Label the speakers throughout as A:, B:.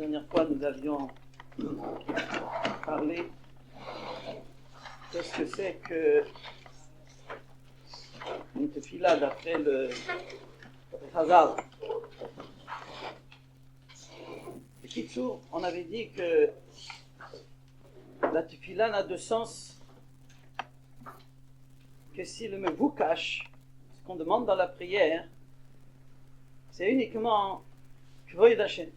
A: dernière fois, nous avions parlé de ce que c'est que une tefila d'après le Chazal. Et Kitsour, on avait dit que la tefila n'a de sens que si le mevoukash, ce qu'on demande dans la prière, c'est uniquement Kvoïd Hashem.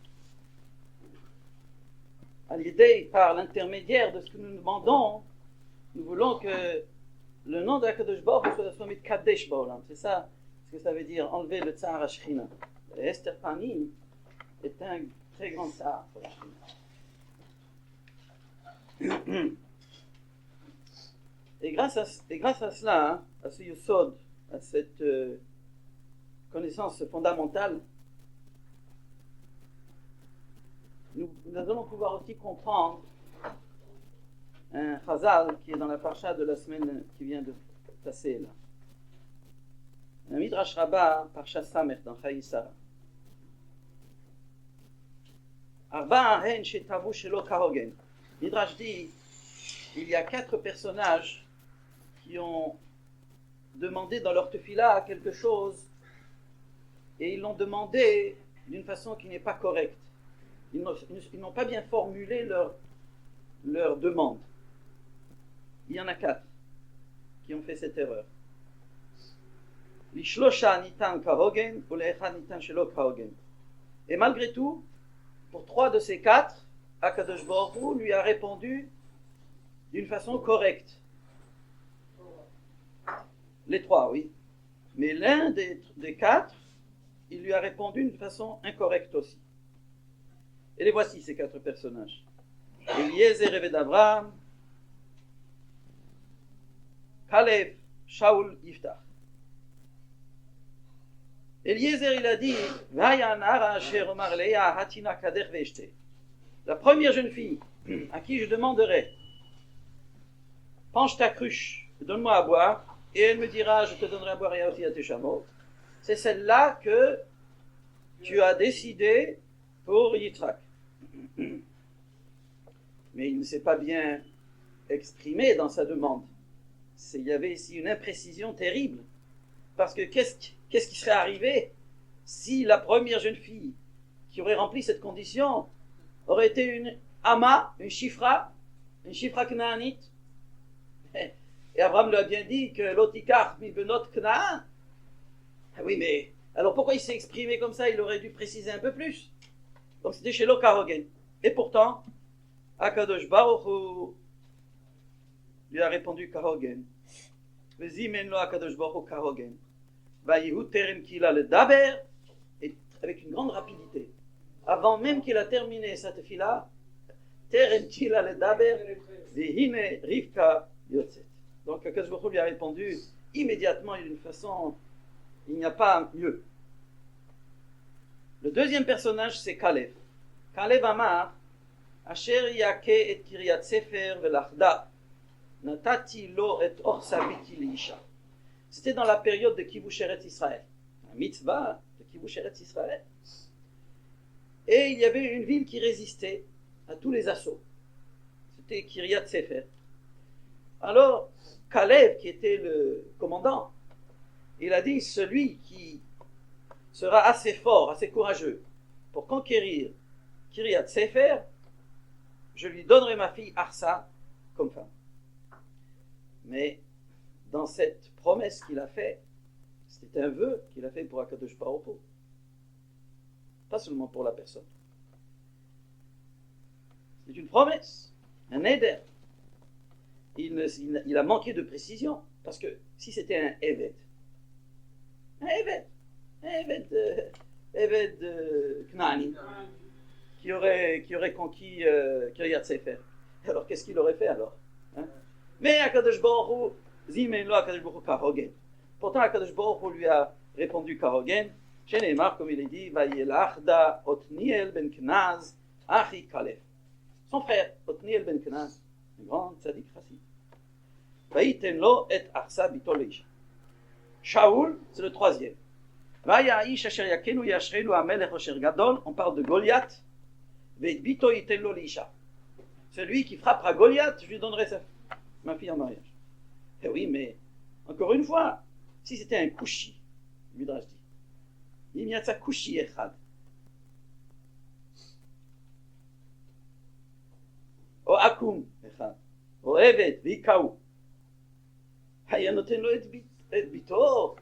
A: À l'idée, par l'intermédiaire de ce que nous demandons, nous voulons que le nom de Akadosh Baruch Hu soit Mitkadesh Ba'olam. C'est ça ce que ça veut dire, enlever le tsar à Shechina. Esther Panim est un très grand tsar pour la Shechina. Et grâce à cela, à ce yusod, à cette connaissance fondamentale, nous allons pouvoir aussi comprendre un chazal qui est dans la parasha de la semaine qui vient de passer là. Un midrash rabbah, parasha Samer dans Chayisa. Arba hen shetavu shelo kahogen. Midrash dit, il y a 4 personnages qui ont demandé dans leur tefila quelque chose et ils l'ont demandé d'une façon qui n'est pas correcte. Ils n'ont pas bien formulé leur demande. Il y en a 4 qui ont fait cette erreur. Lishlosha nitan kahogen ou le'echad nitan shelo kahogen. Et malgré tout, pour 3 de ces 4, Akadosh Baruch Hu lui a répondu d'une façon correcte. Les 3, oui. Mais l'un des 4, il lui a répondu d'une façon incorrecte aussi. Et les voici, ces 4 personnages. Eliezer Eved Avraham, Kalev, Shaul, Yiftach. Eliezer, il a dit, la première jeune fille à qui je demanderai, penche ta cruche, donne-moi à boire, et elle me dira, je te donnerai à boire et aussi à tes chameaux. C'est celle-là que tu as décidé pour Yitzhak. Mais il ne s'est pas bien exprimé dans sa demande. Il y avait ici une imprécision terrible. Parce que qu'est-ce qui serait arrivé si la première jeune fille qui aurait rempli cette condition aurait été une Ama, une Shifra Knaanite? Et Abraham lui a bien dit que l'Otikar mi benot Knaan. Oui, mais alors pourquoi il s'est exprimé comme ça? Il aurait dû préciser un peu plus. Donc c'était chez Kahogen. Et pourtant, Akadosh Baruch Hu lui a répondu Kahogen. Vezimen lo Akadosh Baruch Hu Kahogen. Vayihu terem kila le daber, et avec une grande rapidité. Avant même qu'il a terminé sa tefila, terem kila le daber, vehine Rivka yotzet. Donc Akadosh Baruch Hu lui a répondu immédiatement d'une façon, il n'y a pas mieux. Le deuxième personnage, c'est Kalev. Kalev Amar, Asher yake et Kiryat Sefer velachda, natati lo et orsa biti liisha. C'était dans la période de Kibush Eretz Israël, la mitzvah de Kibush Eretz Israël. Et il y avait une ville qui résistait à tous les assauts. C'était Kiryat Sefer. Alors, Kalev, qui était le commandant, il a dit, celui qui sera assez fort, assez courageux pour conquérir Kiryat Sefer, je lui donnerai ma fille Arsa comme femme. Mais dans cette promesse qu'il a faite, c'était un vœu qu'il a fait pour Akadosh Baruch Hu, pas seulement pour la personne. C'est une promesse, un éder. Il a manqué de précision, parce que si c'était un Eved Knaani, qui aurait conquis Kiryat Sefer, alors qu'est-ce qu'il aurait fait alors? Mais Akadosh Baruch Hu, Zimen lo Akadosh Baruch Hu Kahogen. Pourtant Akadosh Baruch Hu lui a répondu Kahogen, chez Neymar, comme il est dit, Vayelachda Otniel ben Knaz, Achi Kalev. Son frère, Otniel ben Knaz, un grand tzaddik chassid. Vayiten lo et Arsa bito leisha. Shaoul, c'est le troisième. On parle de Goliath, Veit bito iten lo l'isha. Celui qui frappera Goliath, je lui donnerai ma fille en mariage. Eh oui, mais encore une fois, si c'était un kushi, Midrash dit, il y a ça kushi echad. O akum echad. O evet vikau. Hayanoten lo et bito.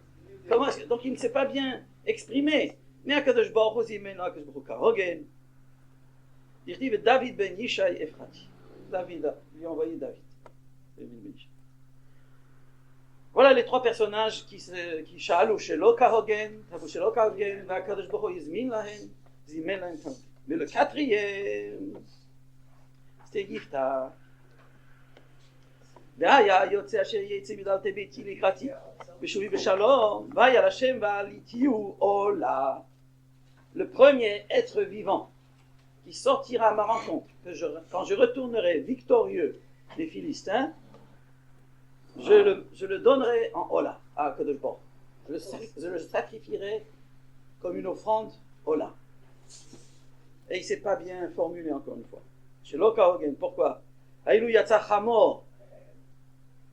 A: Comment est-ce que, donc il ne s'est pas bien exprimé. Mais Akadosh Baruch Hu zimenu Akadosh Baruch Hu karogen. Dirtiv David ben Yishai Ephrati. David lui a envoyé David. Voilà les trois personnages qui sha'alu shelo karogen, tavu shelo karogen, Akadosh Baruch Hu izmin lahen, zimen lahen karogen. Mais le quatrième, c'était Yiftach. והיה יוצא אשר יצא מדלתי ביתי לקראתי בשובי בשלום והיה לשם ועליתיהו עולה. Le premier être vivant qui sortira à ma rencontre quand je retournerai victorieux des Philistins, je le donnerai en Ola à Kadosh Baruch. Je le sacrifierai comme une offrande Ola. Et il ne s'est pas bien formulé encore une fois. Chez Lokahogen, pourquoi? Aïlou Yatsa Hamor.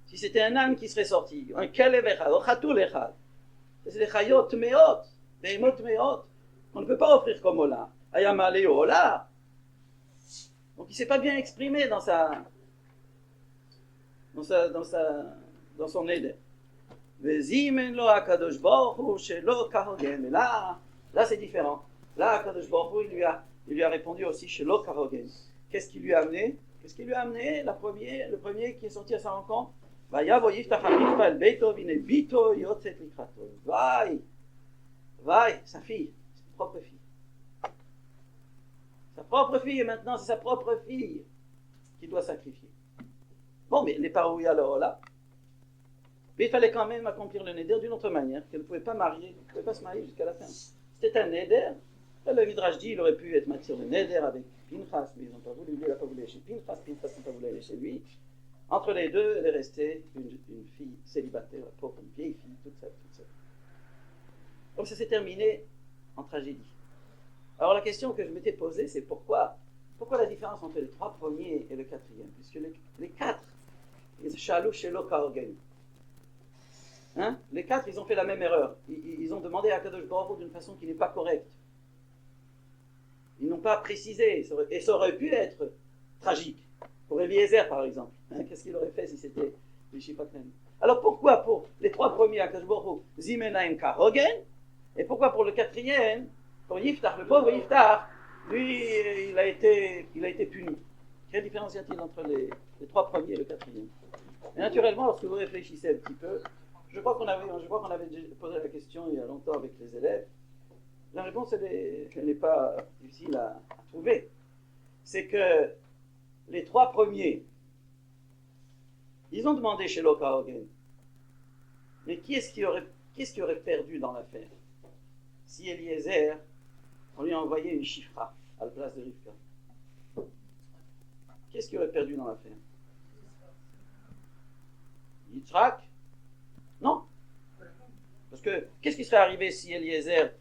A: Si c'était un âne qui serait sorti, un kelev echad, un chatoul echad, c'est des chayot meot, des emot meot, on ne peut pas offrir comme Ola. Ayam aleo Ola. Donc il ne s'est pas bien exprimé dans son éder. Vezimen lo akadosh baruch hu shelo kahogen. Mais là c'est différent. Là akadosh baruch hu il lui a répondu aussi shelo kahogen. Qu'est-ce qui lui a amené? Le premier qui est sorti à sa rencontre. ויבוא יפתח המקווה אל ביתו והנה ביתו יוצאת לקראתו. Vaï, sa fille, sa propre fille. Sa propre fille, et maintenant c'est sa propre fille qui doit sacrifier. Bon, mais les parouillas alors là. Mais il fallait quand même accomplir le neder d'une autre manière, qu'elle ne pouvait pas se marier jusqu'à la fin. C'était un neder. Le Midrash dit il aurait pu être matière de neder avec Pinchas, mais ils n'ont pas voulu, lui il n'a pas voulu aller chez Pinchas n'a pas voulu aller chez lui. Entre les deux, elle est restée une fille célibataire, pauvre, une vieille fille, toute seule. Donc ça s'est terminé en tragédie. Alors la question que je m'étais posée, c'est pourquoi la différence entre les trois premiers et le quatrième? Puisque les quatre, Shalou, Shelo, Kaogen. Les quatre, ils ont fait la même erreur. Ils ont demandé à Kadosh Baruch Hu d'une façon qui n'est pas correcte. Ils n'ont pas précisé, et ça aurait pu être tragique. Pour Eliezer, par exemple. Qu'est-ce qu'il aurait fait si c'était les Shipaten? Alors pourquoi pour les trois premiers, Akadosh Baruch Hu, Zimenaim Karogen, et pourquoi pour le quatrième, pour Yiftach, le pauvre Yiftach, lui, il a été puni? Quelle différence y a-t-il entre les trois premiers et le quatrième? Et naturellement, lorsque vous réfléchissez un petit peu, je crois qu'on avait posé la question il y a longtemps avec les élèves, la réponse, elle n'est pas difficile à trouver. C'est que les trois premiers, ils ont demandé chez Lokahogen, mais qui est-ce qui aurait perdu dans l'affaire si Eliezer, on lui a envoyé une chifra à la place de Rivka? Qui est-ce qui aurait perdu dans l'affaire? Yitzhak? Non. Parce que qu'est-ce qui serait arrivé si Eliezer,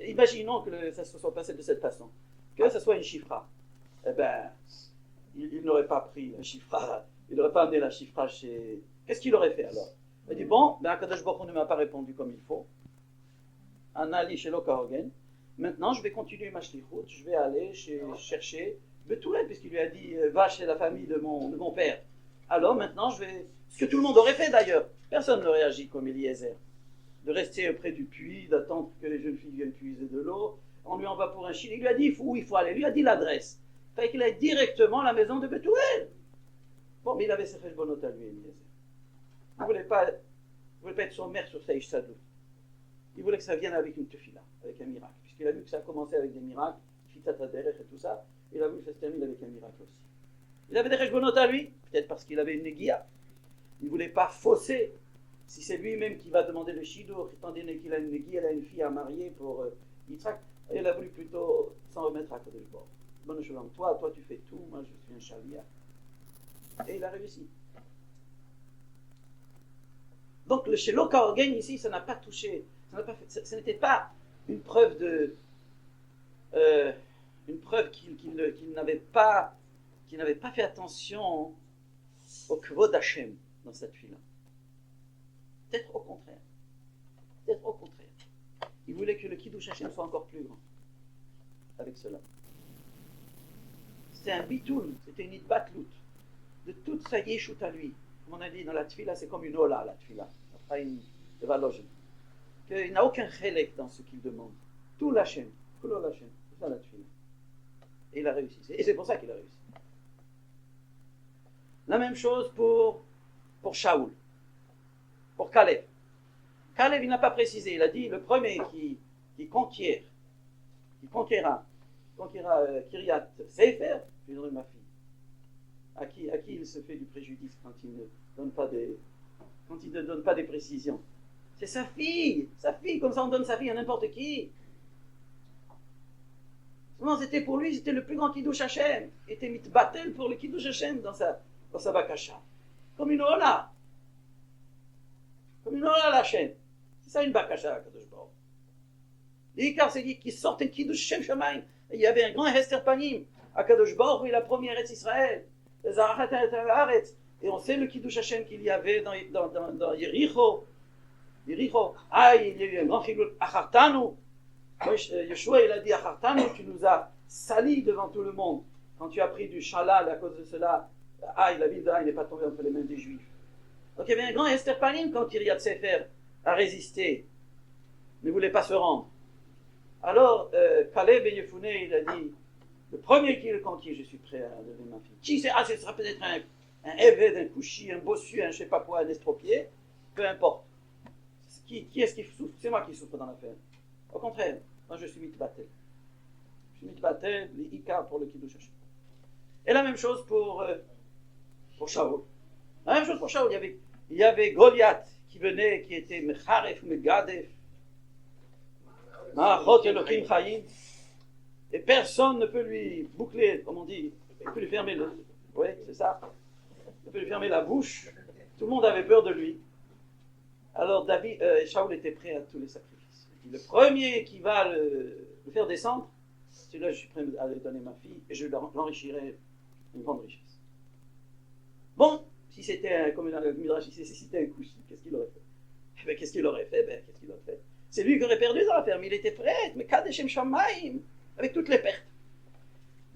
A: imaginons que ça se soit passé de cette façon, que ce soit une chifra. Eh bien, il n'aurait pas pris la chifra, il n'aurait pas amené la chifra chez... Qu'est-ce qu'il aurait fait alors? Il dit, bon, Akadosh Baruch Hu ne m'a pas répondu comme il faut. Anali chez Lokahogen. Maintenant, je vais continuer ma shlichut, je vais aller chercher Betoulet, puisqu'il lui a dit, va chez la famille de mon père. Alors maintenant, je vais... Ce que tout le monde aurait fait d'ailleurs. Personne ne réagit comme Eliezer. De rester près du puits, d'attendre que les jeunes filles viennent puiser de l'eau. On lui envoie pour un chili. Il lui a dit où il faut aller. Il lui a dit l'adresse. Il fallait qu'il aille directement à la maison de Betouel. Bon, mais il avait ses cheshbonot à lui, Eliezer. Il ne voulait pas être son maire sur sa Ishsadou. Il voulait que ça vienne avec une tefila, avec un miracle. Puisqu'il a vu que ça a commencé avec des miracles, Fitat Haderech et tout ça, il a voulu que ça se termine avec un miracle aussi. Il avait des cheshbonot à lui, peut-être parce qu'il avait une negia. Il ne voulait pas fausser. Si c'est lui-même qui va demander le shidur, étant donné qu'il a une negia, il a une fille à marier pour Yitzhak, il a voulu plutôt s'en remettre à Kadosh Baruch Hu. Bonne chose, toi tu fais tout, moi je suis un chalia. Et il a réussi. Donc le Shelo Kahogen ici, ça n'a pas touché, ce n'était pas une preuve une preuve qu'il n'avait pas fait attention au kvod Hashem dans cette fille-là. Peut-être au contraire. Peut-être au contraire. Il voulait que le Kiddush Hashem soit encore plus grand avec cela. C'était un bitoul, c'était une itbatlout de toute sa yeshut à lui. Comme on a dit dans la tfila, c'est comme une ola, la tfila. Après une valoge. Il n'a aucun chélek dans ce qu'il demande. Tout l'Hashem, tout l'Hashem. C'est ça la tfila. Et il a réussi. Et c'est pour ça qu'il a réussi. La même chose pour Shaoul, pour Caleb. Caleb, il n'a pas précisé. Il a dit le premier qui conquérira Kiryat Sefer, je lui donnerai ma fille. À qui il se fait du préjudice quand il ne donne pas des précisions. C'est sa fille, comme ça on donne sa fille à n'importe qui. Non, c'était pour lui, c'était le plus grand Kiddush Hashem. Il était mitbatel pour le Kiddush Hashem dans sa bakasha. Comme une ola. Comme une ola l'Hashem. C'est ça une bakasha à Kadosh Baruch. L'Ikar, c'est dit qu'il sortait de Kiddush Shem Shamayim. Il y avait un grand Hester Panim à Kadosh Baruch, et la première Eretz Israël. Et on sait le Kiddush Hashem qu'il y avait dans Yericho. Il y a eu un grand Chilul Achartanu. Yeshua, il a dit Achartanu, tu nous as salis devant tout le monde. Quand tu as pris du Shalal à cause de cela, la ville de n'est pas tombée entre les mains des Juifs. Donc il y avait un grand Hester Panim quand Kiryat Sefer a résisté, ne voulait pas se rendre. Alors, Caleb et Yefouné, il a dit, le premier qui le conquiert, je suis prêt à lever ma fille. Qui c'est? Ce sera peut-être un Éved, un Kouchi, un Bossu, un je sais pas quoi, un estropié, peu importe. Qui est-ce qui souffre? C'est moi qui souffre dans l'affaire. Au contraire, moi je suis mitbatel. Je suis mitbatel, les Ika pour le Kiddush Hashem. Et la même chose pour Shaul. La même chose pour Shaul, il y avait Goliath qui venait, qui était Mecharef, Megadef, Ma'achot Elohim Chaim, et personne ne peut lui boucler, comme on dit, il peut lui fermer c'est ça, il peut lui fermer la bouche. Tout le monde avait peur de lui. Alors Shaul était prêt à tous les sacrifices. Il dit, le premier qui va le faire descendre, celui-là je suis prêt à lui donner ma fille et je l'enrichirai une grande richesse. Bon, si c'était comme dans le Midrash, si c'était un couchi, qu'est-ce qu'il aurait fait? Qu'est-ce qu'il aurait fait? C'est lui qui aurait perdu dans l'affaire, mais il était prêt, mais Kadeshem Shamayim, avec toutes les pertes.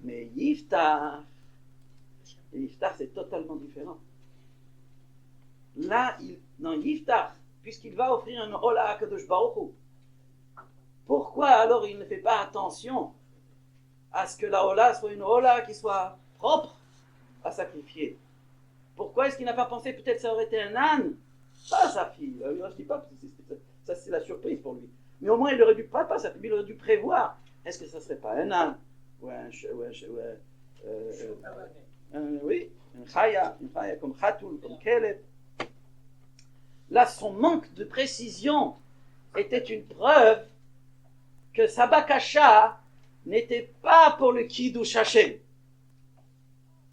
A: Mais Yiftar, c'est totalement différent. Là, dans Yiftar, puisqu'il va offrir un Ola à Kadosh Baruch Hu, pourquoi alors il ne fait pas attention à ce que la Ola soit une Ola qui soit propre à sacrifier? Pourquoi est-ce qu'il n'a pas pensé, peut-être ça aurait été un âne, pas sa fille? Je ne dis pas, ça c'est la surprise pour lui. Mais au moins il aurait dû, il aurait dû prévoir, est-ce que ça ne serait pas un âne? Ou un chaya comme Khatoul, comme Keleb. Là, son manque de précision était une preuve que sa bakasha n'était pas pour le Kiddush Hashem.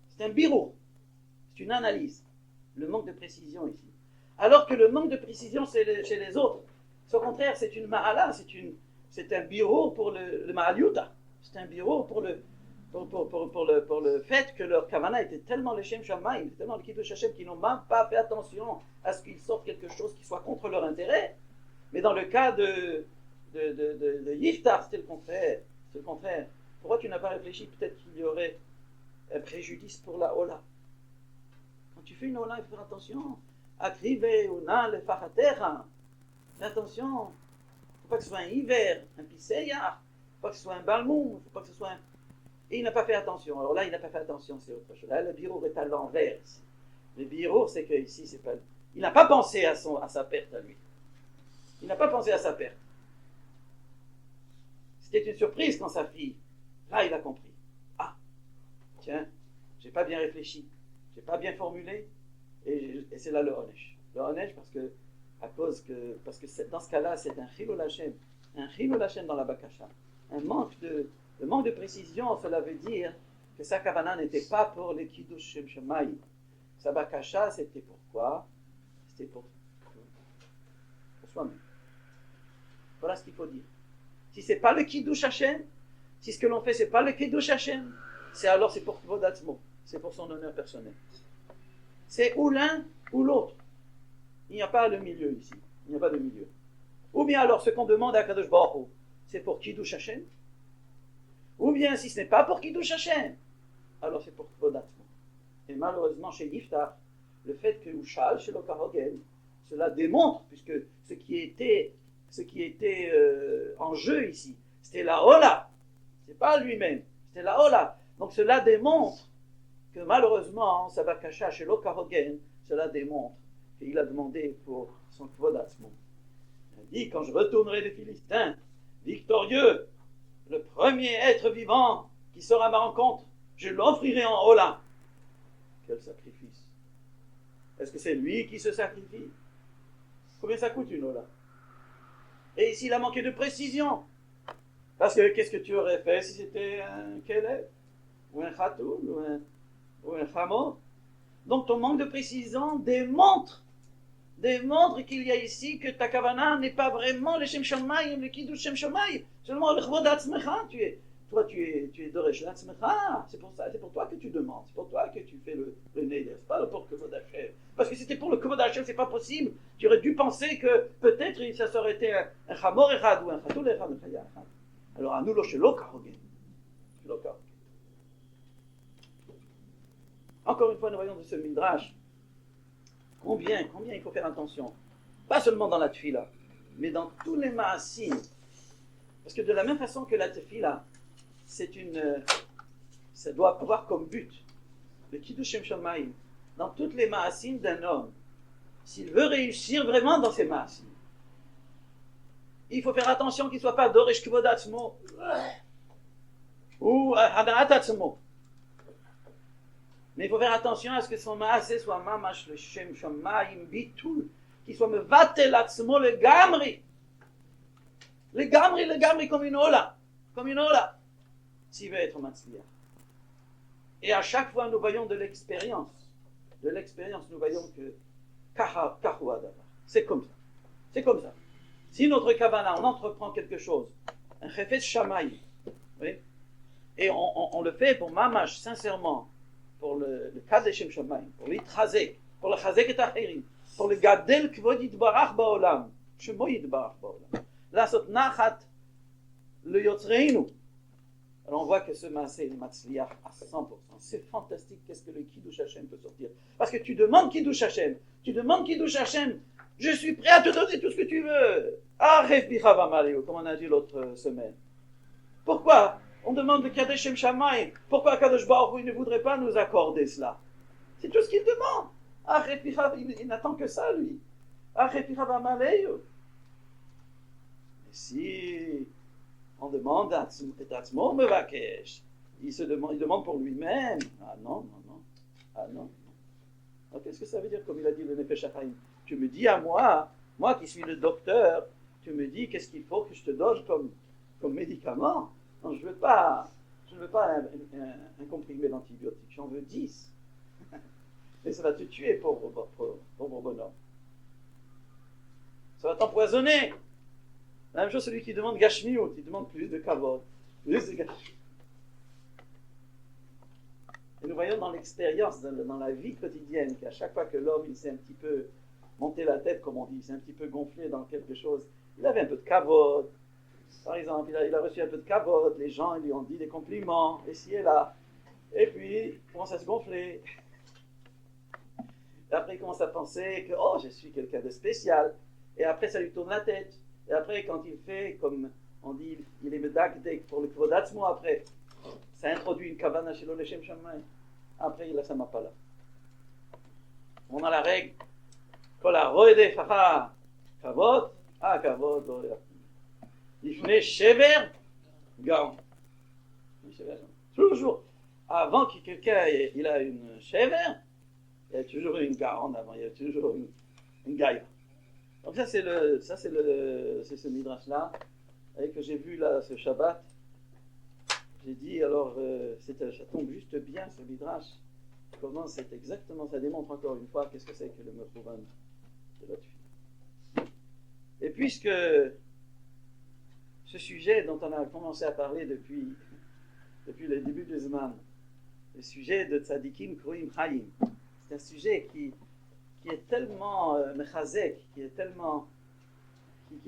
A: C'est un birou, c'est une analyse. Le manque de précision ici. Alors que le manque de précision chez les autres, au contraire, c'est une ma'ala, c'est un birou pour le ma'aliuta. C'est un birou pour le fait que leur kavana était tellement le Shem Shamayim, tellement le Kiddush Hashem, qu'ils n'ont même pas fait attention à ce qu'ils sortent quelque chose qui soit contre leur intérêt. Mais dans le cas de Yiftar, c'était le contraire. Pourquoi tu n'as pas réfléchi? Peut-être qu'il y aurait un préjudice pour la Ola. Quand tu fais une Ola, il faut faire attention. Akrive una le fachatecha. Fais attention. Il ne faut pas que ce soit un hiver, un piseyar. Il ne faut pas que ce soit un balmoum. Il ne faut pas que ce soit un... Et il n'a pas fait attention. Alors là, il n'a pas fait attention, c'est autre chose. Là, le birour est à l'envers. Le birour, c'est que ici, c'est pas... Il n'a pas pensé à sa perte à lui. Il n'a pas pensé à sa perte. C'était une surprise quand sa fille... Là, il a compris. Ah, tiens, j'ai pas bien réfléchi. J'ai pas bien formulé. Et c'est là le Honesh. Le Honesh parce que dans ce cas-là, c'est un Chilul Hashem. Un Chilul Hashem dans la Bakasha. Le manque de précision, cela veut dire que sa kavana n'était pas pour les Kiddush Shem Shamayim. Sa bakasha, c'était pourquoi? C'était pour soi-même. Voilà ce qu'il faut dire. Si ce n'est pas le Kiddush Hashem, Si ce que l'on fait, c'est pas le Kiddush Hashem, c'est pour Kvod Atzmo, c'est pour son honneur personnel. C'est ou l'un ou l'autre. Il n'y a pas le milieu ici. Il n'y a pas de milieu. Ou bien alors, ce qu'on demande à Kadosh Baruch Hu, c'est pour Kiddush Hashem. Ou bien, si ce n'est pas pour Kiddush Hashem, alors c'est pour Kvod Atzmo. Et malheureusement, chez Yiftach, le fait que Ushal, chez l'Okarogen, cela démontre, puisque ce qui était en jeu ici, c'était la Ola. C'est pas lui-même, c'était la Ola. Donc cela démontre que malheureusement, Sabakasha chez l'Okarogen, cela démontre qu'il a demandé pour son Kvod Atzmo. Il a dit, quand je retournerai des Philistins, victorieux, le premier être vivant qui sera à ma rencontre, je l'offrirai en Ola. Quel sacrifice! Est-ce que c'est lui qui se sacrifie? Combien ça coûte une Ola? Et ici, il a manqué de précision. Parce que qu'est-ce que tu aurais fait si c'était un Kelev, ou un Khatoul, ou un Chamor? Donc ton manque de précision démontre qu'il y a ici que ta kavana n'est pas vraiment le Shem Shamayim, le Kiddush Shem Shamayim, seulement le Chvod Atzmecha. Tu es Doresh Atzmecha. C'est pour toi que tu demandes, c'est pour toi que tu fais le Neder, c'est pas pour le Kvod Hashem. Parce que si c'était pour le Kvod Hashem, c'est pas possible. Tu aurais dû penser que peut-être ça aurait été un Chamor Echad ou un Khatoul Echad, un Chaya Echad. Alors à nous, lo shelo karogen. Encore une fois, nous voyons de ce midrash combien il faut faire attention. Pas seulement dans la tefila, mais dans tous les maasim. Parce que de la même façon que la tefila, ça doit avoir comme but le Kiddush Shem Shamayim dans toutes les maasim d'un homme. S'il veut réussir vraiment dans ces maasim, il faut faire attention qu'il ne soit pas Doresh Kvod Atzmo ou Hadat Atzmo. Mais il faut faire attention à ce que son maaseh soit mamash le Shem Shamayim bitul, qu'il soit mevatel Atzmo le gamri comme une ola, s'il veut être matzliach. Et à chaque fois, nous voyons de l'expérience, nous voyons que kahou adavar, c'est comme ça. Si notre kavana, on entreprend quelque chose, un chefetz shamayim, oui, et on le fait pour mamash, sincèrement, pour le kadesh Shem Shamayim, pour l'itrazek, pour le chazek et acherim, pour le gadel kvod yitbarach baolam, shemo yitbarach baolam, lasot nachat le yotzreinu. Alors on voit que ce maaseh est matzliach à 100%. C'est fantastique, qu'est-ce que le Kiddush Hashem peut sortir. Parce que tu demandes Kiddush Hashem, je suis prêt à te donner tout ce que tu veux. Arrête bichava maleo, comme on a dit l'autre semaine. Pourquoi on demande le Kadesh Shem Shamayim? Pourquoi Kadosh Baruch Hu ne voudrait pas nous accorder cela? C'est tout ce qu'il demande. Arrête bichava, il n'attend que ça, lui. Arrête bichava maleo. Mais si on demande à Atzmo Mevakesh, il demande pour lui-même. Ah non. Alors, qu'est-ce que ça veut dire, comme il a dit le Nefesh HaChaim? Tu me dis à moi qui suis le docteur, tu me dis qu'est-ce qu'il faut que je te donne comme médicament? Non, je ne veux pas un comprimé d'antibiotiques, j'en veux 10. Et ça va te tuer, pauvre bonhomme. Ça va t'empoisonner. La même chose, celui qui demande Gashmiut, il demande plus de kavod, plus de Gashmiut. Et nous voyons dans l'expérience, dans la vie quotidienne, qu'à chaque fois que l'homme il s'est un petit peu monté la tête, comme on dit, il s'est un petit peu gonflé dans quelque chose, il avait un peu de kavod. Par exemple, il a reçu un peu de kavod, les gens lui ont dit des compliments, ici et là. Et puis, il commence à se gonfler. Et après, il commence à penser que, je suis quelqu'un de spécial. Et après, ça lui tourne la tête. Et après, quand il fait, comme on dit, il est medakdek pour le Kvod Atzmo, après, ça introduit une kavana chez le Shem Shamayim. Après, il a sa mapala. On a la règle. Kol ha-roede facha kavod, kavod, Ifne shever, gaon. Toujours, avant que quelqu'un il a une shever, il y a toujours une gaon avant, il y a toujours une gaïa. Donc ça c'est ce midrash-là, que j'ai vu là ce Shabbat. J'ai dit alors, ça tombe juste bien ce midrash. Comment c'est exactement, ça démontre encore une fois qu'est-ce que c'est que le Mechouvan de la Tefila. Et puisque ce sujet dont on a commencé à parler depuis depuis le début du Zman, le sujet de Tzadikim Kruim Chaim. C'est un sujet qui est tellement mechazek, qui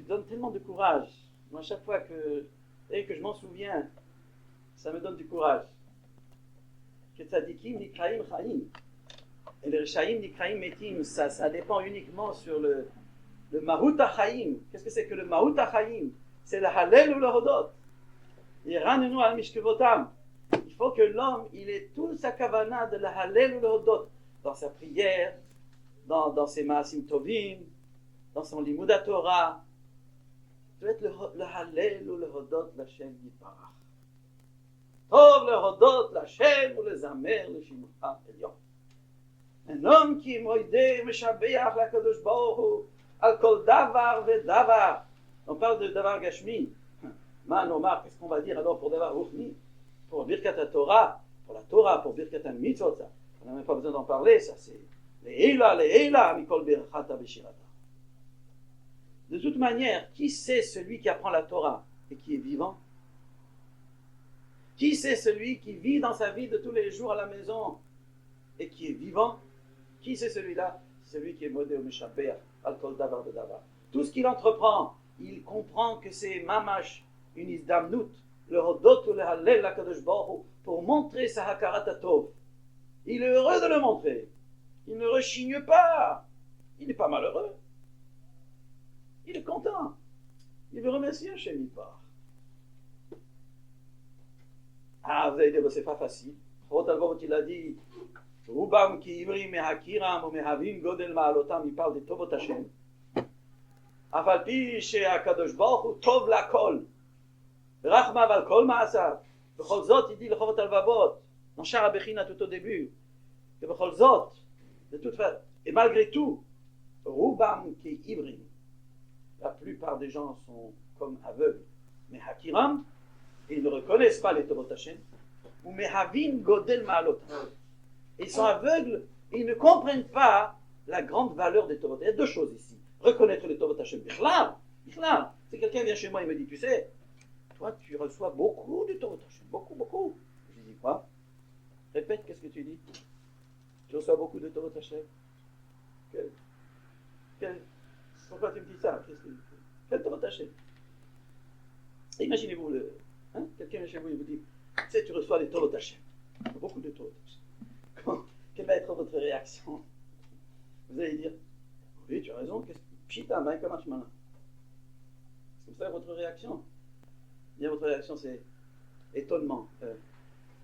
A: donne tellement de courage. Moi, à chaque fois que je m'en souviens, ça me donne du courage. Que Tzadikim Nikraim Chaim. Et les Reshaim Nikraim Metim, ça dépend uniquement sur le Mahut HaChaim. Qu'est-ce que c'est que le Mahut HaChaim? C'est le Hallel ou le Hodot. Yiranenu al Mishkevotam. Il faut que l'homme, il ait toute sa kavana de la Hallel ou le Hodot, dans sa prière, dans ses Maasim Tovim, dans son Limud Torah. Ça doit être le Hallel ou le Hodot, la Shem Yiparach. Tov le Hodot, la Shem ou le Zamer, le Shimucha Elyon. Un homme qui est moïdé, Meshabeach, la Kadosh Baruch Hu, al kol davar ve davar. On parle de davar gashmi. Man Omar, qu'est-ce qu'on va dire alors pour davar ruchni? Pour Birkat Torah, pour la Torah, pour Birkat Mitzvot, ça. On n'a même pas besoin d'en parler, ça c'est Leila, Mikol Birchata Beshirata. De toute manière, qui c'est celui qui apprend la Torah et qui est vivant? Qui c'est celui qui vit dans sa vie de tous les jours à la maison et qui est vivant? Qui c'est celui-là? Celui qui est modé au Meshabeach, al kol davar de davar. Tout ce qu'il entreprend, il comprend que c'est mamash, une izdamnut, le hodot ou le hallel la kadosh baruch hu, pour montrer sa hakarat hatov. Il est heureux de le montrer. Il ne rechigne pas. Il n'est pas malheureux. Il est content. Il veut remercier Hachem Yipar. Ah, vous allez dire, c'est pas facile. Il a dit, Rubam ki ivri mehakiram ou mehavim godel ma'alotam, il parle de Tovot Hashem. Afal pi she'akadosh baruch hu tov lakol. Rachma val kol ma'asav. Bechol zot, il dit le Chovot Halvavot, dans Shara Bechina tout au début, que Bechol zot, de toute façon, et malgré tout, Rubam ki ivrim. La plupart des gens sont comme aveugles. Mais hakiram, ils ne reconnaissent pas les Tovot Hashem. Ou mehavim godel ma'alotam. Ils sont aveugles, ils ne comprennent pas la grande valeur des Tovot. Il y a deux choses ici. Reconnaître les Tovot Hashem. Bichlal. Si quelqu'un vient chez moi et me dit, tu sais, toi tu reçois beaucoup de Tovot Hashem. Beaucoup. Je lui dis quoi? Répète, qu'est-ce que tu dis? Tu reçois beaucoup de Tovot Hashem. Pourquoi tu me dis ça? Quel Tovot Hashem? Imaginez-vous, quelqu'un vient chez vous et vous dit, tu sais, tu reçois des Tovot Hashem. Beaucoup de Tovot Hashem. Quelle va être votre réaction? Vous allez dire, oui, tu as raison, pshita, maïka machmana. C'est comme ça votre réaction. Bien, votre réaction, c'est étonnement.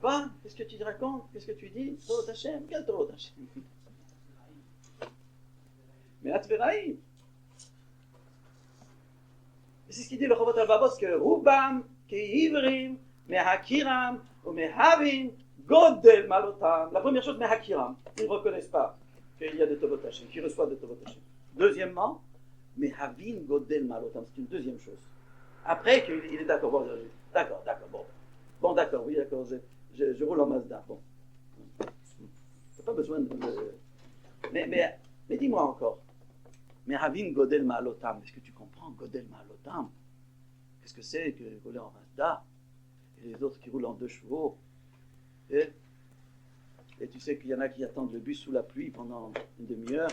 A: Quoi? Qu'est-ce que tu racontes? Qu'est-ce que tu dis? Tovot Hashem? Quel Tovot Hashem? Mais Atveraïm. C'est ce qu'il dit le Chovot Halvavot, que Rubam, Keivrim, Mehakiram, ou Mehavim, Godel Malotam. La première chose, Mehakiram. Ils ne reconnaissent pas qu'il y a des Tovot Hashem, qu'ils reçoivent des Tovot Hashem. Deuxièmement, Mehavim, Godel Malotam. C'est une deuxième chose. Après, qu'il est d'accord. Bon, d'accord. Bon, d'accord, oui, d'accord. Je roule en Mazda. Bon. Il n'y a pas besoin de. Mais dis-moi encore. Mehavim, Godel Malotam. Est-ce que tu comprends Godel Malotam? Qu'est-ce que c'est que rouler en Mazda? Et les autres qui roulent en 2 chevaux? Et tu sais qu'il y en a qui attendent le bus sous la pluie pendant une demi-heure.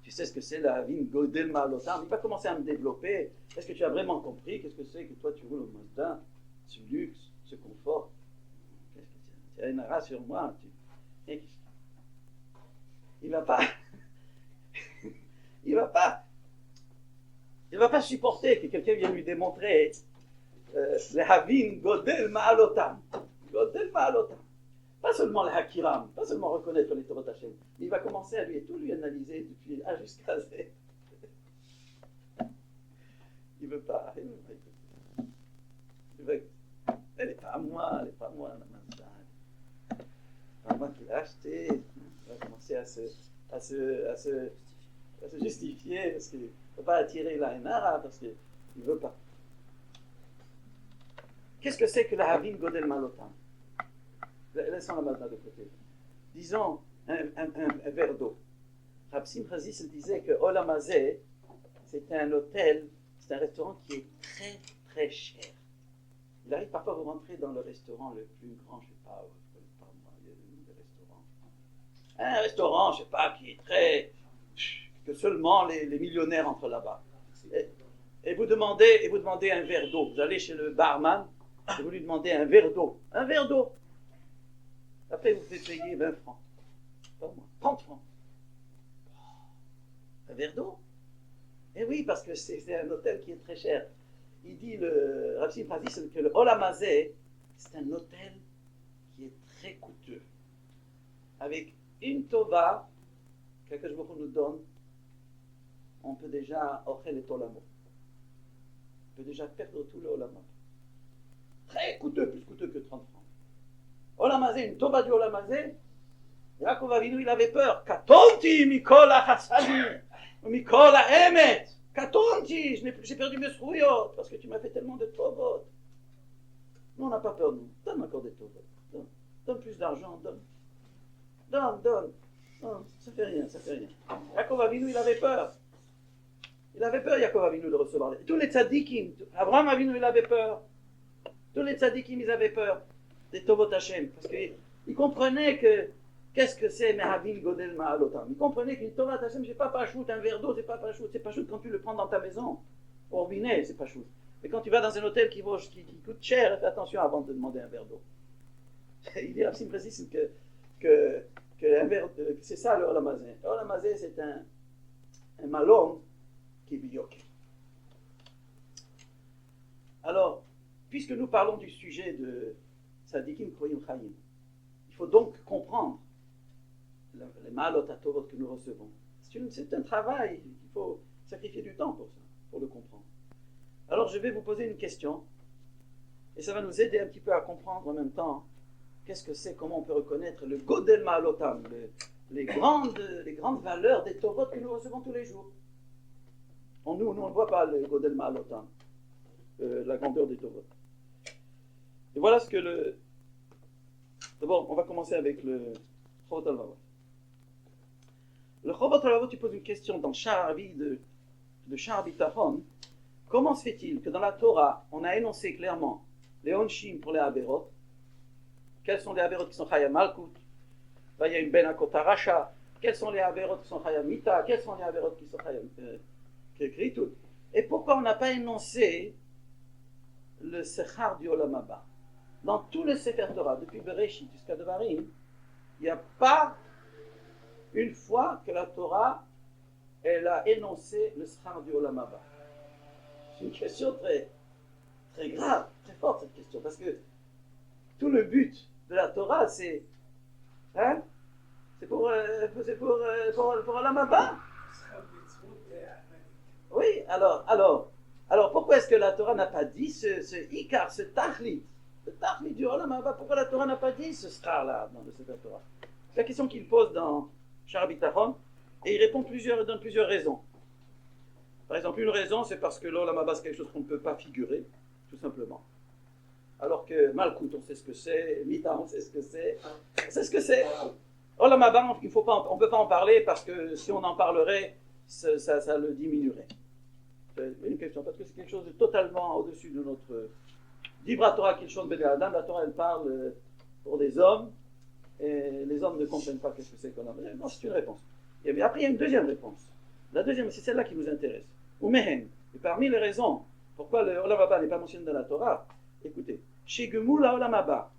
A: Tu sais ce que c'est la Havim Godel Ma'alotam. Il va commencer à me développer. Est-ce que tu as vraiment compris? Qu'est-ce que c'est que toi tu roules au Mazda? Ce luxe, ce confort. Qu'est-ce que tu as une race sur moi? Il va pas. Il va pas supporter que quelqu'un vienne lui démontrer le Havim Godel Ma'alotam. Godel Ma'alotam. Pas seulement le Hakiram, pas seulement reconnaître les Tovot Hashem, mais il va commencer à lui analyser depuis A jusqu'à Z. Il veut pas. Elle n'est pas à moi, la Mazda. C'est pas moi qui l'ai acheté. Il va commencer à se justifier parce qu'il ne peut pas attirer la Henara, parce qu'il ne veut pas. Qu'est-ce que c'est que la Havim Godel Ma'alotam? Laissons la Mazda de côté. Disons un verre d'eau. Rab Simcha Zissel disait que Olam Hazeh, c'est un hôtel, c'est un restaurant qui est très très cher. Il arrive parfois vous rentrer dans le restaurant le plus grand, je ne sais pas, il y a des restaurants. Un restaurant, je ne sais pas, qui est très... que seulement les millionnaires entrent là-bas. Et vous demandez un verre d'eau. Vous allez chez le barman et vous lui demandez un verre d'eau. Un verre d'eau. Après, vous faites payer 20 francs. Pas moi, 30 francs. Un verre d'eau? Eh oui, parce que c'est un hôtel qui est très cher. Il dit, le Rav Simcha dit que le Olam Hazeh, c'est un hôtel qui est très coûteux. Avec une tova qu'Akadosh Baruch Hu nous donne, on peut déjà offrir les tolamos. On peut déjà perdre tout le Olam Hazeh. Très coûteux, plus coûteux que 30 francs. Olam Hazeh, une tova du Olam Hazeh, Yaakov Avinu, il avait peur. Katonti mikol ha-chassadim, mikol ha-emet. Katonti, j'ai perdu mes srouyot, parce que tu m'as fait tellement de tovot. Nous, on n'a pas peur, nous. Donne encore des tovot. Donne plus d'argent, donne. Non, ça fait rien. Yaakov Avinu, il avait peur. Yaakov Avinu, de recevoir. Tous les tzadikim, Abraham Avinu, il avait peur. Tous les tzadikim, ils avaient peur des tovot Hashem, parce qu'ils comprenaient que qu'est-ce que c'est Mehavin Godel Ma'alotam. Ils comprenaient qu'une tova Hashem, c'est pas pachout, un verre d'eau, c'est pas pachout. C'est pachout quand tu le prends dans ta maison. Au robinet, c'est pachout. Mais quand tu vas dans un hôtel qui coûte cher, fais attention avant de te demander un verre d'eau. Il dit assez précis que c'est ça le Olam Hazeh. Le Olam Hazeh, c'est un malon qui est bioqué. Alors, puisque nous parlons du sujet de Tzadikim Kroyim Chayim, il faut donc comprendre les ma'alot hatovot que nous recevons. C'est un travail, il faut sacrifier du temps pour ça, pour le comprendre. Alors je vais vous poser une question, et ça va nous aider un petit peu à comprendre en même temps qu'est-ce que c'est, comment on peut reconnaître le godel ma'alotam, les grandes valeurs des tovot que nous recevons tous les jours. Nous, on ne voit pas le godel ma'alotam, la grandeur des tovot. Et voilà ce que D'abord, on va commencer avec le Chovot HaLevavot. Le Chovot HaLevavot, tu poses une question dans Sha'ar de Sha'ar Bitachon. Comment se fait-il que dans la Torah, on a énoncé clairement les Onshim pour les Averot? Quels sont les Averot qui sont Chayam Malkut? Il y a une Ben Akota Rasha. Quels sont les Averot qui sont Chayam Mita? Quels sont les Averot qui sont Chayam Kritut? Et pourquoi on n'a pas énoncé le Sechar du Olam Haba? Dans tous les Sefer Torah, depuis Bereshit jusqu'à Devarim, il n'y a pas une fois que la Torah elle a énoncé le Sechar du Olam Haba. C'est une question très, très grave, très forte cette question, parce que tout le but de la Torah, c'est pour Olam Haba. Oui, alors pourquoi est-ce que la Torah n'a pas dit ce Ikar, ce Tachlit? Le Tachlit du Olam Haba, pourquoi la Torah n'a pas dit ce Sechar-là dans le Sefer Torah? C'est la question qu'il pose dans Sha'ar Bitachon, et il donne plusieurs raisons. Par exemple, une raison, c'est parce que l'Olam Haba, c'est quelque chose qu'on ne peut pas figurer, tout simplement. Alors que Malkut, on sait ce que c'est, Mita, on sait ce que c'est. Olam Haba, on ne peut pas en parler parce que si on en parlerait, ça le diminuerait. C'est une question, parce que c'est quelque chose de totalement au-dessus de notre... Dibra Torah Kilshon Bnei Adam, la Torah elle parle pour des hommes, et les hommes ne comprennent pas qu'est-ce que c'est qu'on a. Non, c'est une réponse. Et après, il y a une deuxième réponse. La deuxième, c'est celle-là qui nous intéresse. Umehen. Et parmi les raisons pourquoi le Olam Haba n'est pas mentionné dans la Torah, écoutez. Shegemul Olam Haba,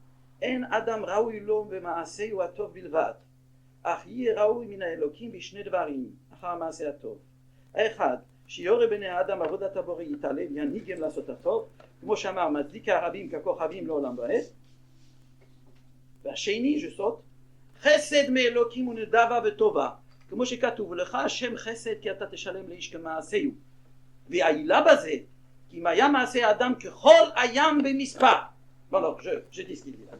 A: en Adam raoui lo b'maasei ou atov bilvad, ach yeh raoui min ha'elokim b'shne dvarim, achar maasei atov. Echad, שיורה בני האדם עבודת הבורא יתעלה וינהיגם לעשות הטוב, כמו שאמר מצדיק הרבים ככוכבים לעולם ועד. והשני, שסוד, חסד מאלוקים ונדבה וטובה, כמו שכתוב לך השם חסד כי אתה תשלם לאיש כמעשהו. והעילה בזה, כי אם היה מעשה האדם ככל הים במספר. Bon alors, je dis ce qu'il dit là.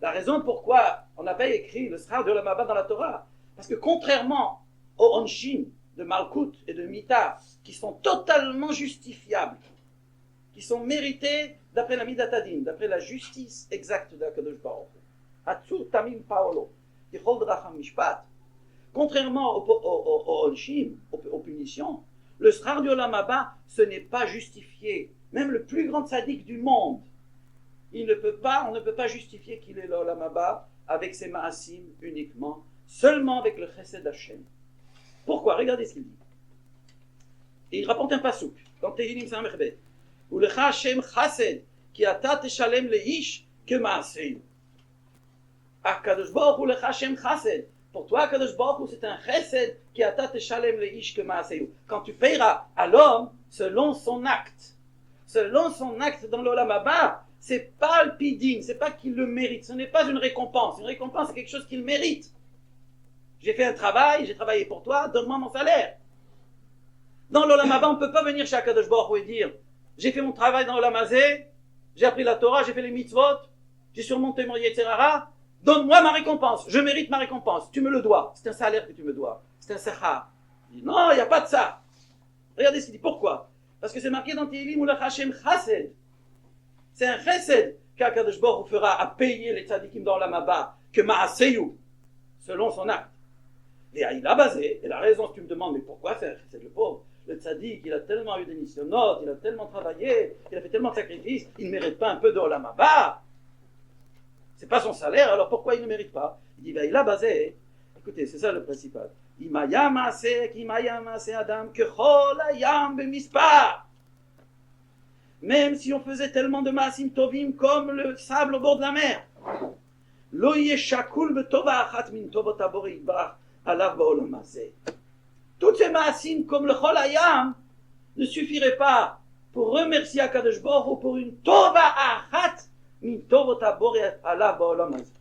A: La raison pourquoi on n'a pas écrit le Sechar de Olam Haba dans la Torah, parce que contrairement aux Onshim de Malkut et de Mita, qui sont totalement justifiables, qui sont mérités d'après la Midat Hadin, d'après la justice exacte de HaKadosh Baruch Hu. Hatzur Tamim Paolo, Yichol Dracham Mishpat. Contrairement aux Onshim, aux punitions, le Sechar du Olam Haba, ce n'est pas justifié. Même le plus grand tzaddik du monde, on ne peut pas justifier qu'il est l'Olam Haba avec ses Maasim uniquement, seulement avec le Chesed Hashem. Pourquoi? Regardez ce qu'il dit. Et il rapporte un pasouk dans Tehilim Samechbet. Ou lecha Hashem Chased ki ata teshalem leish que Maaseyu. Akadosh Baruch Hu lecha Hashem Chased. Pour toi, Akadosh Baruch Hu, c'est un Chesed qui ata teshalem leish que Maaseyu. Quand tu payeras à l'homme selon son acte. Selon son acte dans l'Olam Haba, c'est pas le pidin, c'est pas qu'il le mérite. Ce n'est pas une récompense. Une récompense, c'est quelque chose qu'il mérite. J'ai fait un travail, j'ai travaillé pour toi, donne-moi mon salaire. Dans l'Olam Haba, on ne peut pas venir chez Akadosh Baruch Hu et dire j'ai fait mon travail dans l'Olam Hazé, j'ai appris la Torah, j'ai fait les mitzvot, j'ai surmonté mon Yetzerara, donne-moi ma récompense, je mérite ma récompense, tu me le dois, c'est un salaire que tu me dois, c'est un sechar. Il dit non, il n'y a pas de ça. Regardez ce qu'il dit, pourquoi? Parce que c'est marqué dans Tehilim Ulech Hashem Chased. C'est un chesed qu'Akadosh Baruch Hu fera à payer les tzadikim dans l'Olam Haba que Maaseyu, selon son acte. Et il a basé, et la raison que tu me demandes, mais pourquoi faire? C'est le pauvre. Le tzadik, il a tellement eu des missionnotes, il a tellement travaillé, il a fait tellement de sacrifices, il ne mérite pas un peu de Olam Haba. C'est pas son salaire, alors pourquoi il ne mérite pas? Il dit, il a basé, écoutez, c'est ça le principal. Même si on faisait tellement de maasim tovim comme le sable au bord de la mer, lo yeshakul betova achat min tovot habori yitbarach. Toutes ces maasim comme le Chol Hayam ne suffiraient pas pour remercier Akadosh Baruch Hu pour une tova achat min tovot habori alav ba'olam hazeh.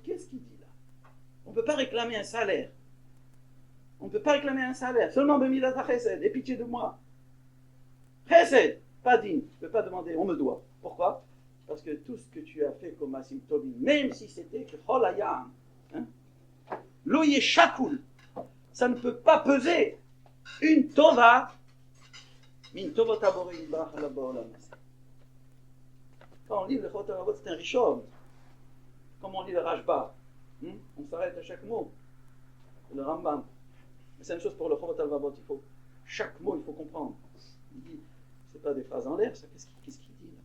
A: Qu'est-ce qu'il dit là? On ne peut pas réclamer un salaire. On ne peut pas réclamer un salaire. Seulement b'midat chesed. Aie pitié de moi. Chesed, pas digne. Je ne peux pas demander, on me doit. Pourquoi? Parce que tout ce que tu as fait comme Maasim Tovim, même si c'était que Chol Hayam, lo yeshakul, ça ne peut pas peser une tova, min tovot habori yitbarach alav ba'olam hazeh. Quand on lit le Chot HaLevavot, c'est un rishon. Comme on lit le Rashba, on s'arrête à chaque mot. Le Rambam. Mais c'est une chose pour le Chot HaLevavot, chaque mot il faut comprendre. Il dit, c'est pas des phrases en l'air, ça. Qu'est-ce qu'il dit là?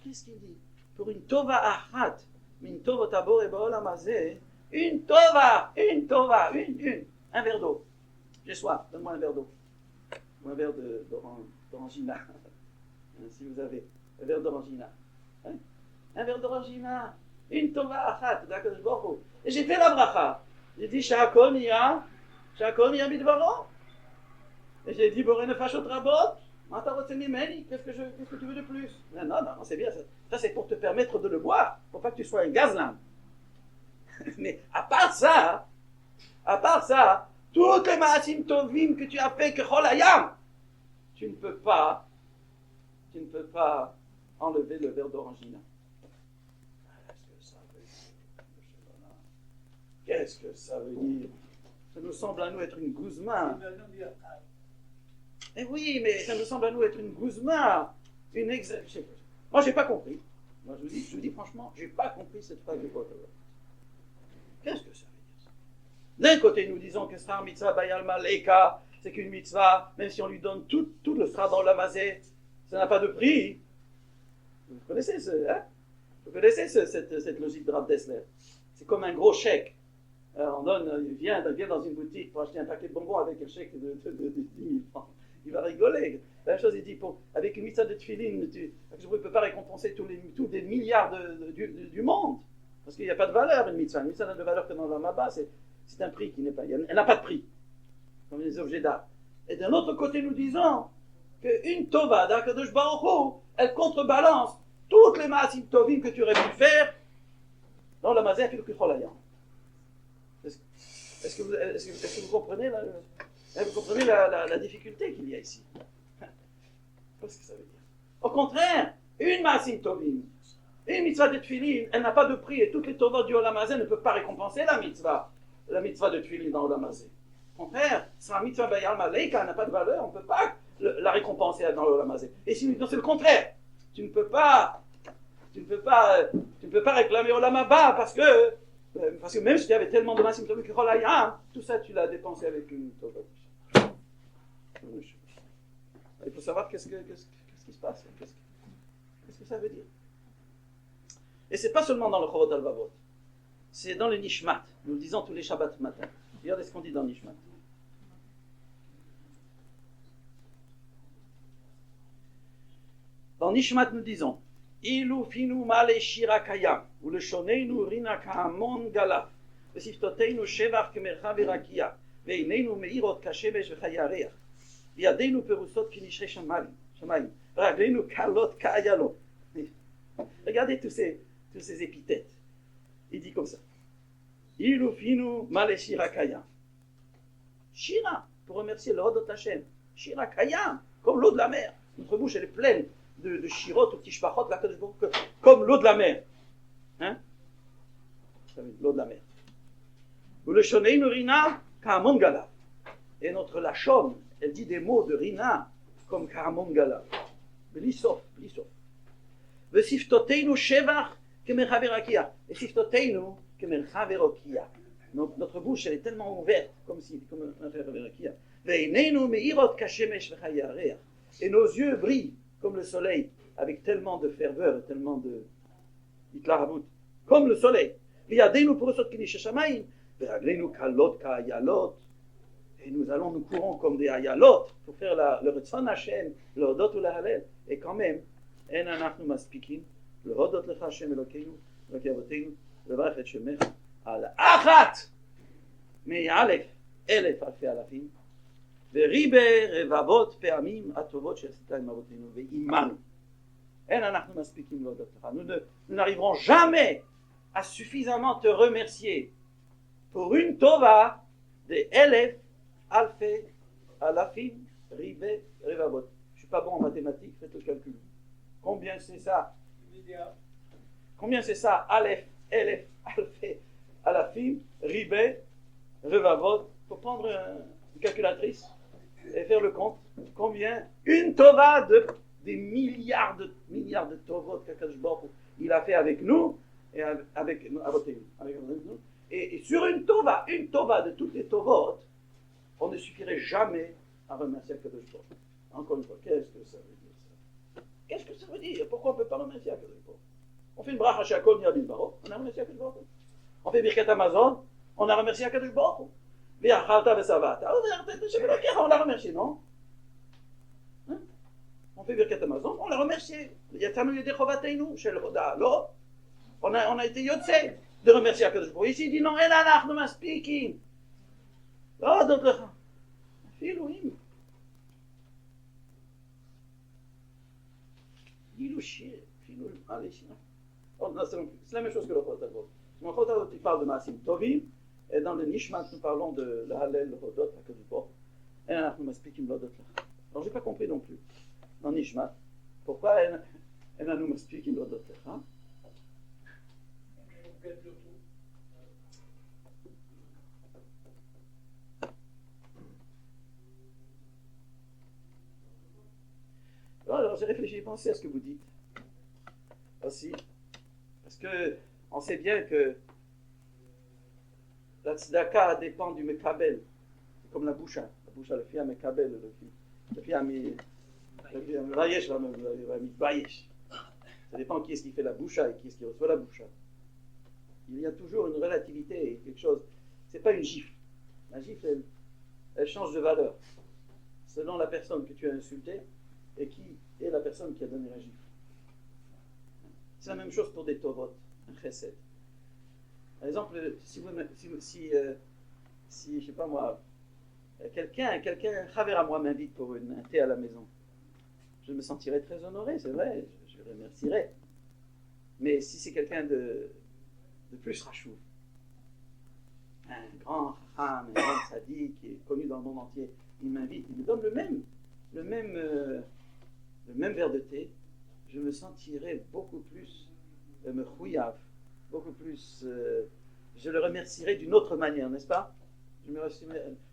A: Qu'est-ce qu'il dit? Pour une tova achat, min tovot habori ba'olam hazeh, une tova, un verre d'eau. J'ai soif, donne-moi un verre d'eau. Ou un verre d'orangina, si vous avez un verre d'orangina. Un verre d'orangina, une tova achat, d'Akadosh Baruch Hu. Et j'ai fait la bracha. J'ai dit, Sha'akol niya bidvaro. Et j'ai dit, Boré nefashot rabot. Qu'est-ce que tu veux de plus? Non, c'est bien. Ça, c'est pour te permettre de le boire, pour pas que tu sois un gazlan. Mais à part ça, toutes les maasim tovim que tu as fait que Chol Hayam, tu ne peux pas enlever le verre d'orangina. Qu'est-ce que ça veut dire? Ça nous semble à nous être une gouzma. Eh oui, mais ça nous semble à nous être une gouzma, une exagération. Moi, j'ai pas compris. Moi, je vous dis franchement, j'ai pas compris cette phrase de Potter. Qu'est-ce que ça veut dire? D'un côté, nous disons que Srar Mitzvah Bayal Maleka, c'est qu'une mitzvah, même si on lui donne tout le Srar dans l'Olam Hazé, ça n'a pas de prix. Vous connaissez cette logique de Rav Dessler? C'est comme un gros chèque. Il vient dans une boutique pour acheter un paquet de bonbons avec un chèque de 10 000 francs. Il va rigoler. La même chose, il dit, avec une mitzvah de tefillin, je ne peux pas récompenser tous les milliards du monde. Parce qu'il n'y a pas de valeur, une mitzvah. Une mitzvah n'a de valeur que dans l'Olam Haba, c'est un prix qui n'est pas... Elle n'a pas de prix, comme les objets d'art. Et d'un autre côté, nous disons qu'une tova d'Akadosh Baruch Hu, elle contrebalance toutes les maasim tovim que tu aurais pu faire dans la mazé avec le Chol Hayam. Est-ce que vous comprenez la difficulté qu'il y a ici? Qu'est-ce que ça veut dire? Au contraire, une maasim tovim, une mitzvah de tefillin, elle n'a pas de prix et toutes les tovot du Olam Hazé ne peuvent pas récompenser la mitzvah de tefillin dans Olam Hazé. Au contraire, c'est la mitzvah Bayal Maleka, elle n'a pas de valeur, on ne peut pas la récompenser dans l'Olam Hazé. Et si c'est le contraire, tu ne peux pas réclamer Olam Haba parce que même si tu avais tellement de maasim tovim que Chol Hayam, tout ça tu l'as dépensé avec une tova. Il faut savoir qu'est-ce qui se passe? Qu'est-ce que ça veut dire? Et c'est pas seulement dans le Chovot Halvavot, c'est dans le Nishmat. Nous le disons tous les Shabbats matin. Regardez ce qu'on dit dans le Nishmat. Dans Nishmat, nous disons Ilu finu male shira kayam, ou le shoneinu rina kahamon galaf, וספתותינו שבח כמרחב ורקיע, ועינינו מאירות כשמש וכירח, וידינו פרוסות כנשרי שמיים, רגלינו קלות כאיילות. Regardez tous ces épithètes. Il dit comme ça. Ilu finu male shira kayam. Shira, pour remercier le Hodot Hashem. Shira kayam, comme l'eau de la mer. Notre bouche, elle est pleine de shirot ou tishpachot, comme l'eau de la mer. Hein? L'eau de la mer. Ou le shoneinu rina kahamon galav. Et notre lachon, elle dit des mots de rina comme kahamon galav. Bli sof. Vesiftoteinu shevach kemercha verakia. Et siftoteinu kemercha verokia. Notre bouche, elle est tellement ouverte, comme un verakia. Veineinu meirot kashemesh vechayareach. Et nos yeux brillent comme le soleil, avec tellement de ferveur, tellement de hitlaravut, comme le soleil. V'yadeinu porosot k'nishe shamayim. Et nous courons comme des ayalot pour faire le Retzon Hashem, le Hodot ou le Halel. Et quand même, en anachnu maspikim, le Hodot lecha Hashem Elokeinu, Elokei Avotenu, levarech et shemecha, al achat, me'alef, elef alfei alafim, ve'ribe revavot pe'amim atovot she'asita im avotenu ve'imanu. En anachnu maspikim le Hodot lecha. Nous n'arriverons jamais à suffisamment te remercier pour une tova de elef, alfé, alafim, ribe, revavot. Je ne suis pas bon en mathématiques, faites le calcul. Combien c'est ça? Combien c'est ça? Alef, elef, alfé, alafim, ribe, revavot. Il faut prendre une calculatrice et faire le compte. Combien? Une tova des milliards de tovot qu'Akadosh Baruch Hu il a fait avec nous et avec nous. Et sur une tova de toutes les tovot, on ne suffirait jamais à remercier Akadosh Baruch Hu. Encore une fois, qu'est-ce que ça veut dire ça? Qu'est-ce que ça veut dire? Pourquoi on ne peut pas remercier Akadosh Baruch Hu? On fait une bracha chez Akol Miyabim Baruch, on a remercié Akadosh Baruch Hu. On fait Birkat Amazon, on a remercié Akadosh Baruch Hu. Viachalta Vesavata, on l'a remercié, non? Hein? On fait Birkat Amazon, on l'a remercié. Yatzanu Yedei Chovateinu, Shel Hoda, lo. On a été Yotze de remercier Akadosh Baruch Hu. Ici, il dit non, en anachnu maspikim. לא הודות לך, אפילו אם אילו שיר, אפילו מה לשיר. C'est la même chose que le Chot Avot. Le Chot Avot, il parle de Maasim Tovim, et dans le Nishmat, nous parlons de la Hallel, le Hodot, la Kadosh. Et nous m'expliquons l'Hodot là. Alors, je n'ai pas compris non plus. Dans Nishmat, pourquoi nous m'expliquons l'Hodot là? Alors j'ai réfléchi, j'ai pensé à ce que vous dites aussi, parce que on sait bien que la tzedaka dépend du mekabel, c'est comme la boucha, le fia mekabel, le fia vayesh, ça dépend qui est-ce qui fait la boucha et qui est-ce qui reçoit la boucha. Il y a toujours une relativité, quelque chose, c'est pas une gifle. La gifle, elle change de valeur selon la personne que tu as insultée et qui est la personne qui a donné la gifle. C'est la même chose pour des tovot, un chesed. Par exemple, si je sais pas moi, quelqu'un, un chaver à moi m'invite pour un thé à la maison, je me sentirais très honoré, c'est vrai, je le remercierais. Mais si c'est quelqu'un de plus rachou, un grand chacham, un grand sadique qui est connu dans le monde entier, il m'invite, il me donne le même verre de thé, je me sentirais beaucoup plus me chouyav, beaucoup plus, je le remercierais d'une autre manière, n'est-ce pas?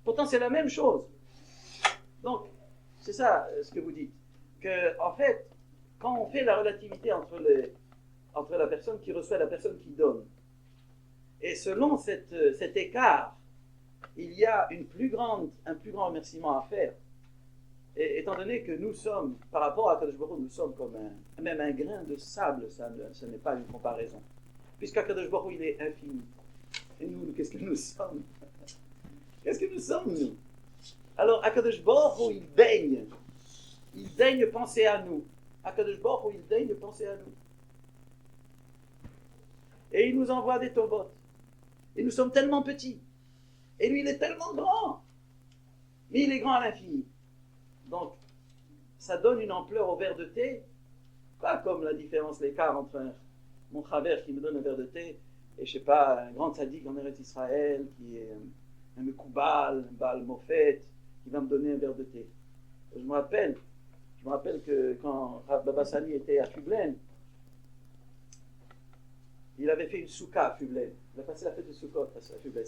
A: Pourtant c'est la même chose. Donc c'est ça ce que vous dites, que en fait quand on fait la relativité entre la personne qui reçoit et la personne qui donne, et selon cet écart, il y a un plus grand remerciement à faire Et étant donné que nous sommes, par rapport à Kadosh Baruch Hu, nous sommes comme même un grain de sable, ce n'est pas une comparaison. Puisqu'Akadosh Baruch Hu, il est infini. Et nous, qu'est-ce que nous sommes? Qu'est-ce que nous sommes, nous? Alors, Akadosh Baruch Hu, il daigne penser à nous. Akadosh Baruch Hu, il daigne penser à nous. Et il nous envoie des tovot. Et nous sommes tellement petits. Et lui, il est tellement grand. Mais il est grand à l'infini. Donc, ça donne une ampleur au verre de thé, pas comme la différence, l'écart entre mon travers qui me donne un verre de thé et, je sais pas, un grand tzaddik en Eretz Israël qui est un Mekoubal, un Baal Mofet, qui va me donner un verre de thé. Je me rappelle que quand Rav Baba Sali était à Fublen, il avait fait une souka à Fublen. Il a passé la fête de Sukkot à Fublen.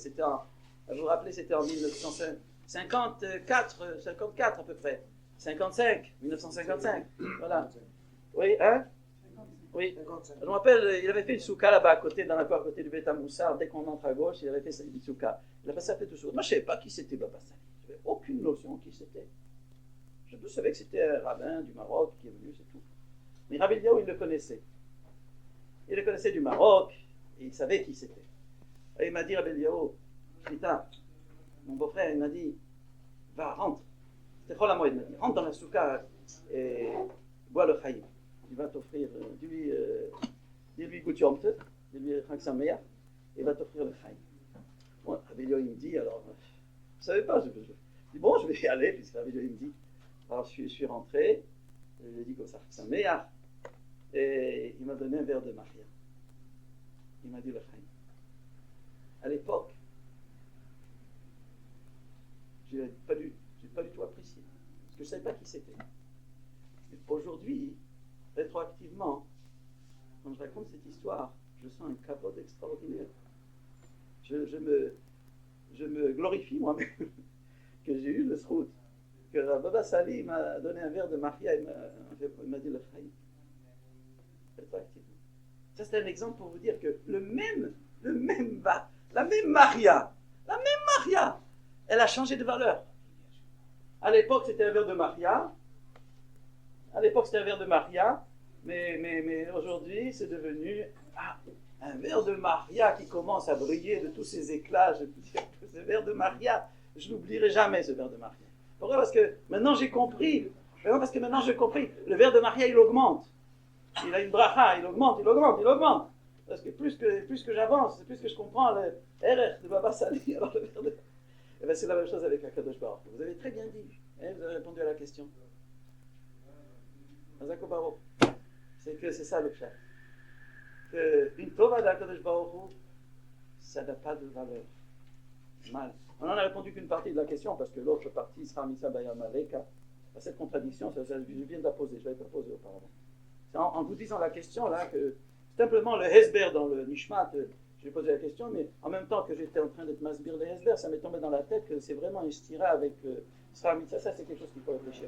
A: Vous vous rappelez, c'était en 1954 à peu près. 1955. Voilà. Oui, hein? Oui. Je me rappelle, il avait fait une souka là-bas à côté, dans la cour à côté du Beth Moussar. Dès qu'on entre à gauche, il avait fait une souka. Il a passé la fête de Sukkot. Moi, je ne savais pas qui c'était Baba Sali. Je n'avais aucune notion qui c'était. Je savais que c'était un rabbin du Maroc qui est venu, c'est tout. Mais Rabbi Eliaou, il le connaissait. Il le connaissait du Maroc, et il savait qui c'était. Et il m'a dit, Rabbi Eliaou, putain, mon beau-frère, il m'a dit, va, rentre. C'était Chol HaMoed, il m'a dit, rentre dans la souka et bois le chaïm. Il va t'offrir, dis-lui goûte Yom Tov, dis-lui Chag Sameach, et il va t'offrir le chaïm. Bon, Rabbi Eliaou, il me dit, alors, je ne savais pas, je dis, bon, je vais y aller, puisque Rabbi Eliaou, il me dit. Alors, je suis rentré, je lui ai dit comme ça, Chag Sameach, et il m'a donné un verre de Maria. Il m'a dit le chaïm. À l'époque, je n'ai pas du tout apprécié, parce que je ne savais pas qui c'était. Mais aujourd'hui, rétroactivement, quand je raconte cette histoire, je sens un capote extraordinaire. Je me glorifie moi-même que j'ai eu le srout, que Baba Sali m'a donné un verre de Maria et m'a dit le chaïm. Rétroactivement. Ça, c'est un exemple pour vous dire que la même Maria, elle a changé de valeur. À l'époque, c'était un verre de Maria. Mais aujourd'hui, c'est devenu un verre de Maria qui commence à briller de tous ses éclats. Je peux dire que ce verre de Maria, je n'oublierai jamais ce verre de Maria. Pourquoi? Parce que maintenant j'ai compris. Le verre de Maria, il augmente. Il a une bracha, il augmente. Parce que plus que j'avance, plus que je comprends le RR de Baba Sali, alors le verre de... Et bien c'est la même chose avec Akadosh Baruch Hu. Vous avez très bien dit. Vous avez répondu à la question. C'est que c'est ça le chat. Une tova d'Akadosh Baruch Hu, ça n'a pas de valeur. Mal. On n'en a répondu qu'une partie de la question, parce que l'autre partie sera Misa Bayam Aleka. Cette contradiction, je viens de la poser, je l'avais pas posée auparavant. C'est en vous disant la question là que simplement le Hesber dans le Nishmat, j'ai posé la question, mais en même temps que j'étais en train d'être masbir le Hesber, ça m'est tombé dans la tête que c'est vraiment un stira avec Sra Mitzvah. Ça, c'est quelque chose qu'il faut réfléchir.